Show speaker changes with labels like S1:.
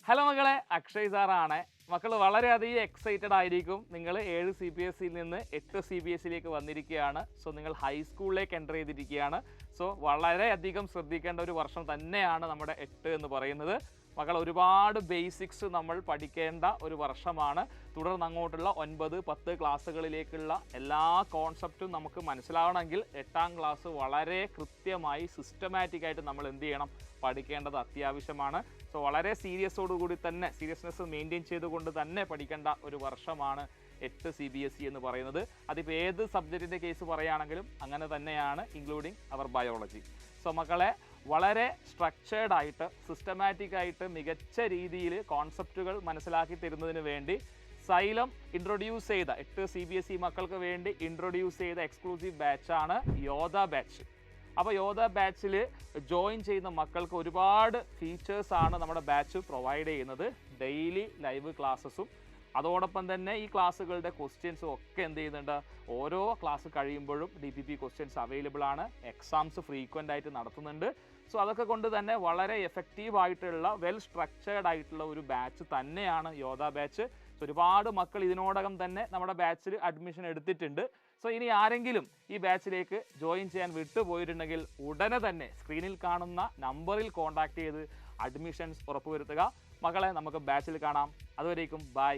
S1: Hello മക്കളെ, അക്ഷയ് സാറാണ്. മക്കൾ വളരെയധികം എക്സൈറ്റഡ് ആയിരിക്കും. നിങ്ങൾ 7 CBSEയിൽ നിന്ന് 8 CBSEയിലേക്ക് വന്നിരിക്കുകയാണ്. സോ നിങ്ങൾ ഹൈസ്കൂളിലേക്ക് എൻ്റർ ചെയ്തിരിക്കുകയാണ്. സോ വളരെയധികം ശ്രദ്ധിക്കേണ്ട ഒരു വർഷം തന്നെയാണ് നമ്മുടെ 8 എന്ന് പറയുന്നത്. മക്കൾ ഒരുപാട് ബേസിക്സ് നമ്മൾ പഠിക്കേണ്ട ഒരു വർഷമാണ്. തുടർന്ന് അങ്ങോട്ടുള്ള 9, 10 ക്ലാസ്സുകളിലേക്കുള്ള എല്ലാ കോൺസെപ്റ്റും നമുക്ക് മനസ്സിലാവണമെങ്കിൽ 8ാം ക്ലാസ് വളരെ കൃത്യമായി സിസ്റ്റമാറ്റിക്കായിട്ട് നമ്മൾ എന്ത് ചെയ്യണം, പഠിക്കേണ്ടത് അത്യാവശ്യമാണ്. സോ വളരെ സീരിയസോടുകൂടി തന്നെ സീരിയസ്നെസ് മെയിൻറ്റെയിൻ ചെയ്തുകൊണ്ട് തന്നെ പഠിക്കേണ്ട ഒരു വർഷമാണ് 8 CBSE എന്ന് പറയുന്നത്. അതിപ്പോൾ ഏത് സബ്ജക്റ്റിൻ്റെ കേസ് പറയുകയാണെങ്കിലും അങ്ങനെ തന്നെയാണ്, ഇൻക്ലൂഡിങ് അവർ ബയോളജി. സോ മക്കളെ വളരെ സ്ട്രക്ചേർഡ് ആയിട്ട് സിസ്റ്റമാറ്റിക് ആയിട്ട് മികച്ച രീതിയിൽ കോൺസെപ്റ്റുകൾ മനസ്സിലാക്കി തരുന്നതിന് വേണ്ടി സൈലം ഇൻട്രൊഡ്യൂസ് ചെയ്ത 8 CBSE മക്കൾക്ക് വേണ്ടി ഇൻട്രൊഡ്യൂസ് ചെയ്ത എക്സ്ക്ലൂസീവ് ബാച്ചാണ് യോധ ബാച്ച്. അപ്പോൾ യോധ ബാച്ചിൽ ജോയിൻ ചെയ്യുന്ന മക്കൾക്ക് ഒരുപാട് ഫീച്ചേഴ്സാണ് നമ്മുടെ ബാച്ച് പ്രൊവൈഡ് ചെയ്യുന്നത്. ഡെയിലി ലൈവ് ക്ലാസ്സസും അതോടൊപ്പം തന്നെ ഈ ക്ലാസ്സുകളുടെ ക്വസ്റ്റ്യൻസും ഒക്കെ എന്ത് ചെയ്യുന്നുണ്ട്, ഓരോ ക്ലാസ് കഴിയുമ്പോഴും DPP ക്വസ്റ്റ്യൻസ് അവൈലബിൾ ആണ്. എക്സാംസ് ഫ്രീക്വൻ്റ് ആയിട്ട് നടത്തുന്നുണ്ട്. സോ അതൊക്കെ കൊണ്ട് തന്നെ വളരെ എഫക്റ്റീവായിട്ടുള്ള വെൽ സ്ട്രക്ചേർഡ് ആയിട്ടുള്ള ഒരു ബാച്ച് തന്നെയാണ് യോധ ബാച്ച്. സോ ഒരുപാട് മക്കൾ ഇതിനോടകം തന്നെ നമ്മുടെ ബാച്ചിൽ അഡ്മിഷൻ എടുത്തിട്ടുണ്ട്. സോ ഇനി ആരെങ്കിലും ഈ ബാച്ചിലേക്ക് ജോയിൻ ചെയ്യാൻ വിട്ടുപോയിട്ടുണ്ടെങ്കിൽ ഉടനെ തന്നെ സ്ക്രീനിൽ കാണുന്ന നമ്പറിൽ കോൺടാക്ട് ചെയ്ത് അഡ്മിഷൻസ് ഉറപ്പുവരുത്തുക. മക്കളെ, നമുക്ക് ബാച്ചിൽ കാണാം. അതുവരേക്കും ബൈ.